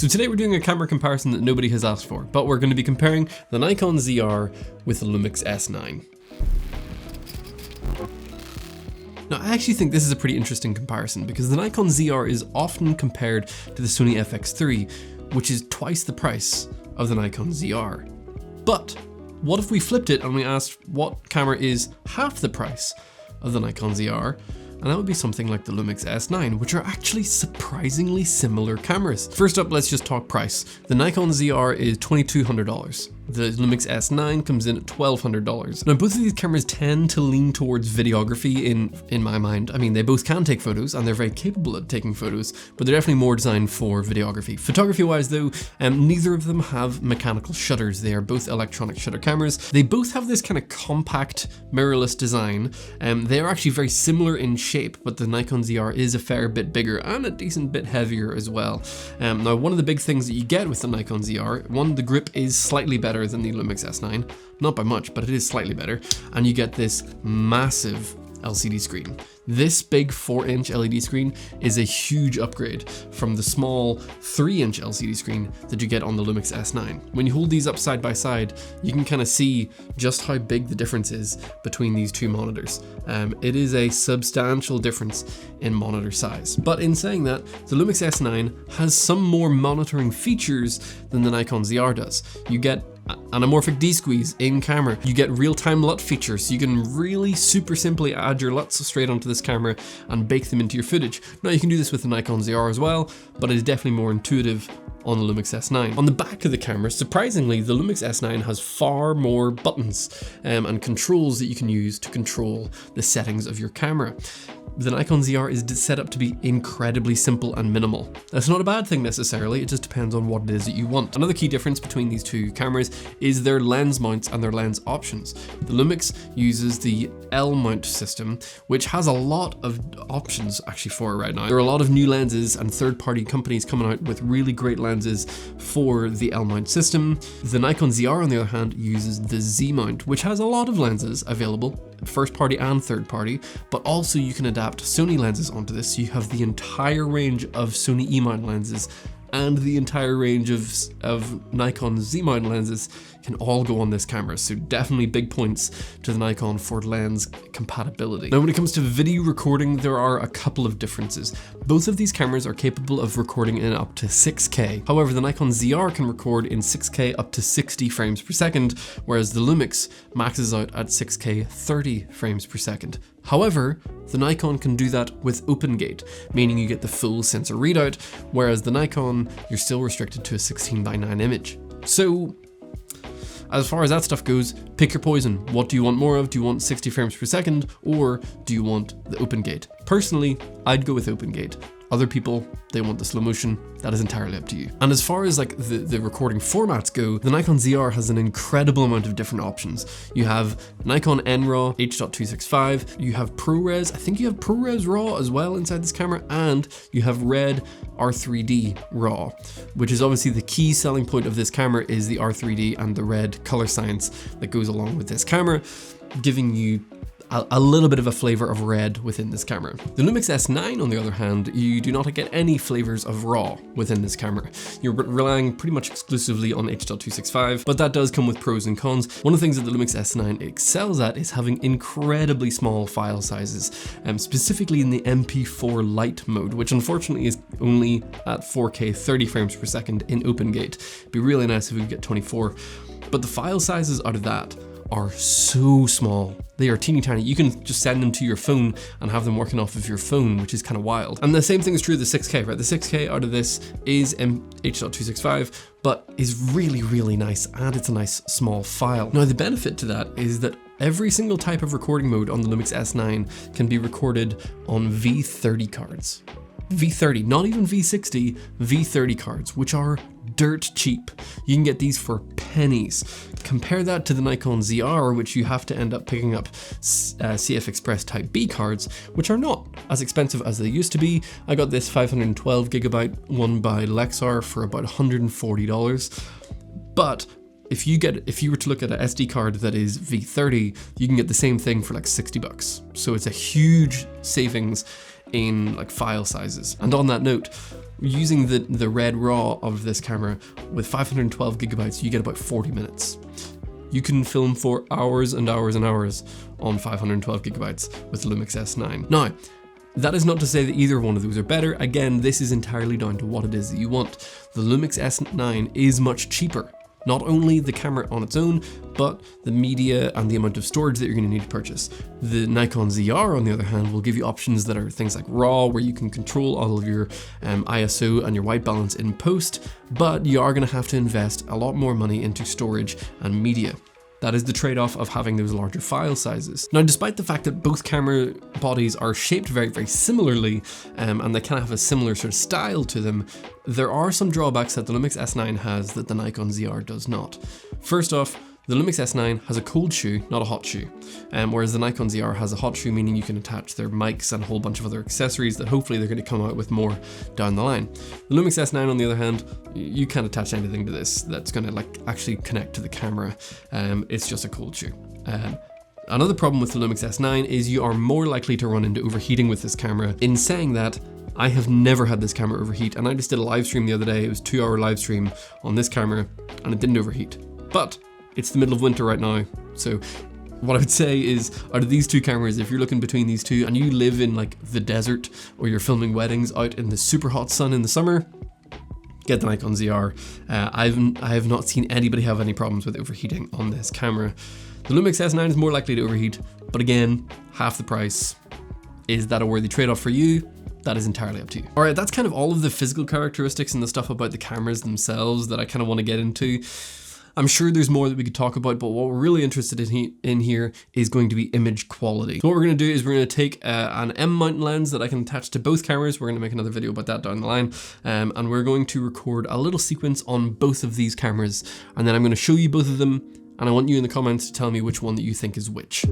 So today we're doing a camera comparison that nobody has asked for, but we're going to be comparing the Nikon ZR with the Lumix S9. Now I actually think this is a pretty interesting comparison because the Nikon ZR is often compared to the Sony FX3, which is twice the price of the Nikon ZR. But what if we flipped it and we asked what camera is half the price of the Nikon ZR? And that would be something like the Lumix S9, which are actually surprisingly similar cameras. First up, let's just talk price. The Nikon ZR is $2,200. The Lumix S9 comes in at $1,200. Now both of these cameras tend to lean towards videography in my mind. I mean, they both can take photos and they're very capable at taking photos, but they're definitely more designed for videography. Photography wise though, neither of them have mechanical shutters. They are both electronic shutter cameras. They both have this kind of compact mirrorless design. They are actually very similar in shape, but the Nikon ZR is a fair bit bigger and a decent bit heavier as well. Now one of the big things that you get with the Nikon ZR, one, the grip is slightly better than the Lumix S9, not by much, but it is slightly better, and you get this massive LCD screen. This big 4-inch LED screen is a huge upgrade from the small 3-inch LCD screen that you get on the Lumix S9. When you hold these up side by side, you can kind of see just how big the difference is between these two monitors. It is a substantial difference in monitor size. But in saying that, the Lumix S9 has some more monitoring features than the Nikon ZR does. You get anamorphic D-squeeze in camera. You get real-time LUT features, so you can really super simply add your LUTs straight onto this camera and bake them into your footage. Now you can do this with the Nikon ZR as well, but it is definitely more intuitive on the Lumix S9. On the back of the camera, surprisingly, the Lumix S9 has far more buttons and controls that you can use to control the settings of your camera. The Nikon ZR is set up to be incredibly simple and minimal. That's not a bad thing necessarily, it just depends on what it is that you want. Another key difference between these two cameras is their lens mounts and their lens options. The Lumix uses the L mount system, which has a lot of options actually for it right now. There are a lot of new lenses and third-party companies coming out with really great lenses for the L mount system. The Nikon ZR on the other hand uses the Z mount, which has a lot of lenses available, first party and third party, but also you can adapt Sony lenses onto this, so you have the entire range of Sony E-mount lenses and the entire range of Nikon Z-mount lenses can all go on this camera, so definitely big points to the Nikon for lens compatibility. Now when it comes to video recording, there are a couple of differences. Both of these cameras are capable of recording in up to 6K. However, the Nikon ZR can record in 6K up to 60 frames per second, whereas the Lumix maxes out at 6K 30 frames per second. However, the Nikon can do that with open gate, meaning you get the full sensor readout, whereas the Nikon, you're still restricted to a 16:9 image. So, as far as that stuff goes, pick your poison. What do you want more of? Do you want 60 frames per second, or do you want the open gate? Personally, I'd go with open gate. Other people, they want the slow motion. That is entirely up to you. And as far as like the recording formats go, the Nikon ZR has an incredible amount of different options. You have Nikon NRAW, H.265, you have ProRes, I think you have ProRes RAW as well inside this camera, and you have Red R3D RAW, which is obviously the key selling point of this camera is the R3D and the red color science that goes along with this camera, giving you a little bit of a flavor of red within this camera. The Lumix S9, on the other hand, you do not get any flavors of RAW within this camera. You're relying pretty much exclusively on H.265, but that does come with pros and cons. One of the things that the Lumix S9 excels at is having incredibly small file sizes, specifically in the MP4 Lite mode, which unfortunately is only at 4K 30 frames per second in OpenGate. It'd be really nice if we could get 24, but the file sizes out of that are so small. They are teeny tiny. You can just send them to your phone and have them working off of your phone, which is kind of wild. And the same thing is true of the 6K, right? The 6K out of this is H.265, but is really, really nice, and it's a nice small file. Now the benefit to that is that every single type of recording mode on the Lumix S9 can be recorded on V30 cards. V30, not even V60, V30 cards, which are dirt cheap. You can get these for pennies. Compare that to the Nikon ZR, which you have to end up picking up CF Express Type B cards, which are not as expensive as they used to be. I got this 512 gigabyte one by Lexar for about $140. But if you were to look at an SD card that is V30, you can get the same thing for like $60. So it's a huge savings in like file sizes. And on that note, Using the red RAW of this camera with 512 gigabytes, you get about 40 minutes. You can film for hours and hours and hours on 512 gigabytes with the Lumix S9. Now, that is not to say that either one of those are better. Again, this is entirely down to what it is that you want. The Lumix S9 is much cheaper. Not only the camera on its own, but the media and the amount of storage that you're going to need to purchase. The Nikon ZR, on the other hand, will give you options that are things like RAW, where you can control all of your ISO and your white balance in post, but you are going to have to invest a lot more money into storage and media. That is the trade-off of having those larger file sizes. Now, despite the fact that both camera bodies are shaped very, very similarly, and they kind of have a similar sort of style to them, there are some drawbacks that the Lumix S9 has that the Nikon ZR does not. First off, the Lumix S9 has a cold shoe, not a hot shoe, whereas the Nikon ZR has a hot shoe, meaning you can attach their mics and a whole bunch of other accessories that hopefully they're going to come out with more down the line. The Lumix S9, on the other hand, you can't attach anything to this that's going to like actually connect to the camera. It's just a cold shoe. Another problem with the Lumix S9 is you are more likely to run into overheating with this camera. In saying that, I have never had this camera overheat, and I just did a live stream the other day. It was a 2-hour live stream on this camera, and it didn't overheat. But it's the middle of winter right now, so what I would say is, out of these two cameras, if you're looking between these two and you live in like the desert, or you're filming weddings out in the super hot sun in the summer, get the Nikon ZR. I have not seen anybody have any problems with overheating on this camera. The Lumix S9 is more likely to overheat, but again, half the price. Is that a worthy trade-off for you? That is entirely up to you. All right, that's kind of all of the physical characteristics and the stuff about the cameras themselves that I kind of want to get into. I'm sure there's more that we could talk about, but what we're really interested in here is going to be image quality. So what we're going to do is we're going to take an M mount lens that I can attach to both cameras. We're going to make another video about that down the line. And we're going to record a little sequence on both of these cameras. And then I'm going to show you both of them. And I want you in the comments to tell me which one that you think is which.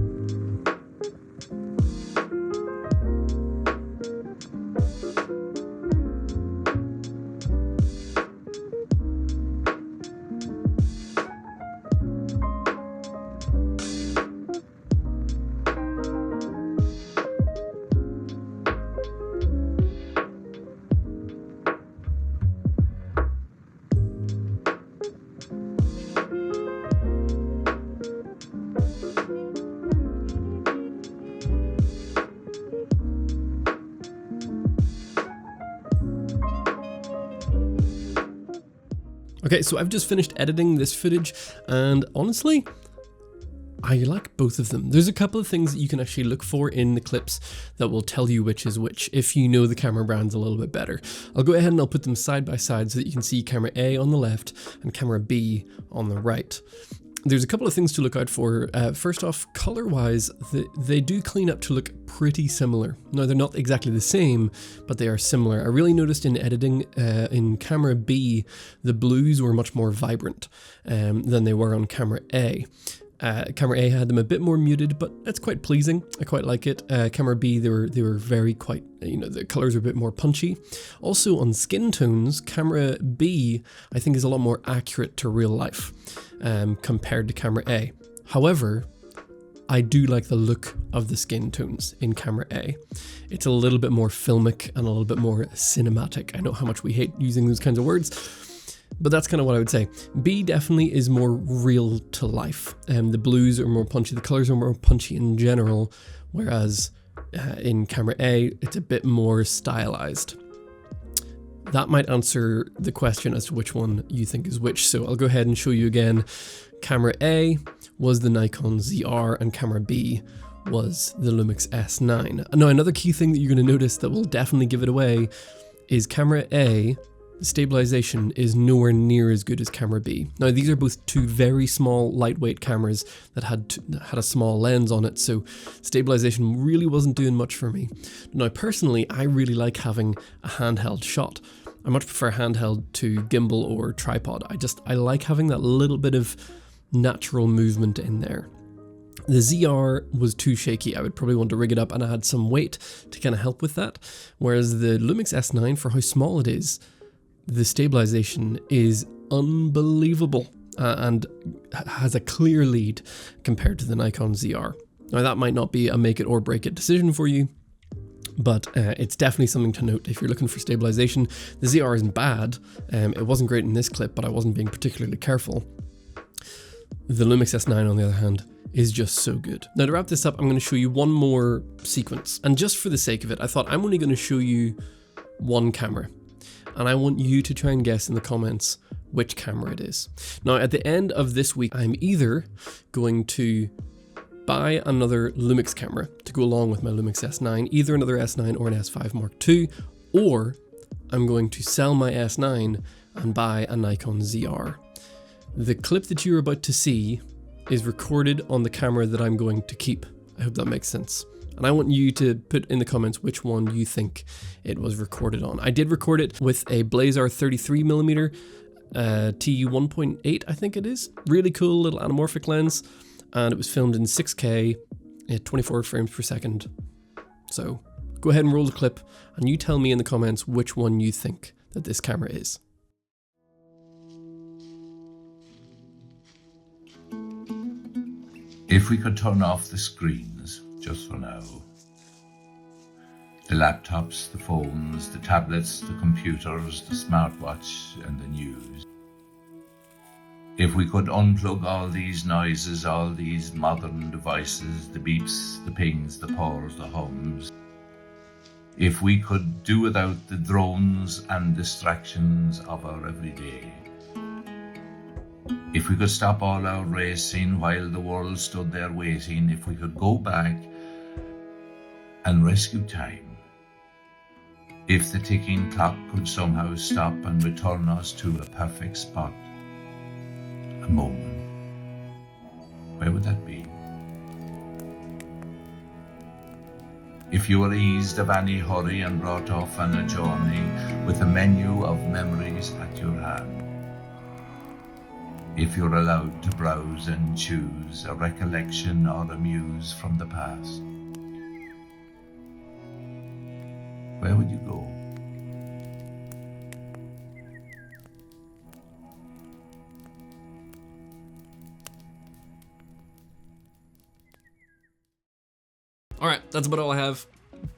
Okay, so I've just finished editing this footage, and honestly, I like both of them. There's a couple of things that you can actually look for in the clips that will tell you which is which, if you know the camera brands a little bit better. I'll go ahead and I'll put them side by side so that you can see camera A on the left and camera B on the right. There's a couple of things to look out for. First off, color-wise, they do clean up to look pretty similar. Now, they're not exactly the same, but they are similar. I really noticed in editing in camera B, the blues were much more vibrant than they were on camera A. Camera A had them a bit more muted, but that's quite pleasing. I quite like it. Camera B, they were very quite, the colors are a bit more punchy. Also on skin tones, camera B, I think is a lot more accurate to real life compared to camera A. However, I do like the look of the skin tones in camera A. It's a little bit more filmic and a little bit more cinematic. I know how much we hate using those kinds of words, but that's kind of what I would say. B definitely is more real to life. The blues are more punchy, the colors are more punchy in general, whereas in camera A, it's a bit more stylized. That might answer the question as to which one you think is which. So I'll go ahead and show you again. Camera A was the Nikon ZR and camera B was the Lumix S9. Now, another key thing that you're going to notice that will definitely give it away is camera A, the stabilization is nowhere near as good as camera B. Now, these are both two very small, lightweight cameras that had a small lens on it, so stabilization really wasn't doing much for me. Now, personally, I really like having a handheld shot. I much prefer handheld to gimbal or tripod. I like having that little bit of natural movement in there. The ZR was too shaky. I would probably want to rig it up and add some weight to kind of help with that. Whereas the Lumix S9, for how small it is, the stabilization is unbelievable and has a clear lead compared to the Nikon ZR. Now, that might not be a make it or break it decision for you, but it's definitely something to note if you're looking for stabilization. The ZR isn't bad. It wasn't great in this clip, but I wasn't being particularly careful. The Lumix S9, on the other hand, is just so good. Now to wrap this up, I'm going to show you one more sequence. And just for the sake of it, I thought I'm only going to show you one camera. And I want you to try and guess in the comments which camera it is. Now at the end of this week, I'm either going to buy another Lumix camera to go along with my Lumix S9, either another S9 or an S5 Mark II, or I'm going to sell my S9 and buy a Nikon ZR. The clip that you're about to see is recorded on the camera that I'm going to keep. I hope that makes sense. And I want you to put in the comments which one you think it was recorded on. I did record it with a Blazar 33mm TU 1.8, I think it is. Really cool little anamorphic lens. And it was filmed in 6K at 24 frames per second. So go ahead and roll the clip and you tell me in the comments which one you think that this camera is. If we could turn off the screens, just for now, the laptops, the phones, the tablets, the computers, the smartwatch and the news. If we could unplug all these noises, all these modern devices, the beeps, the pings, the purrs, the hums. If we could do without the drones and distractions of our everyday. If we could stop all our racing while the world stood there waiting, if we could go back and rescue time. If the ticking clock could somehow stop and return us to a perfect spot, a moment, where would that be? If you were eased of any hurry and brought off on a journey with a menu of memories at your hand. If you're allowed to browse and choose a recollection or a muse from the past, where would you go? All right, that's about all I have.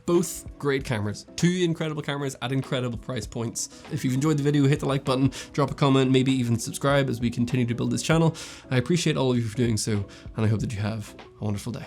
Both great cameras, two incredible cameras at incredible price points. If you've enjoyed the video, hit the like button, drop a comment, maybe even subscribe as we continue to build this channel. I appreciate all of you for doing so, and I hope that you have a wonderful day.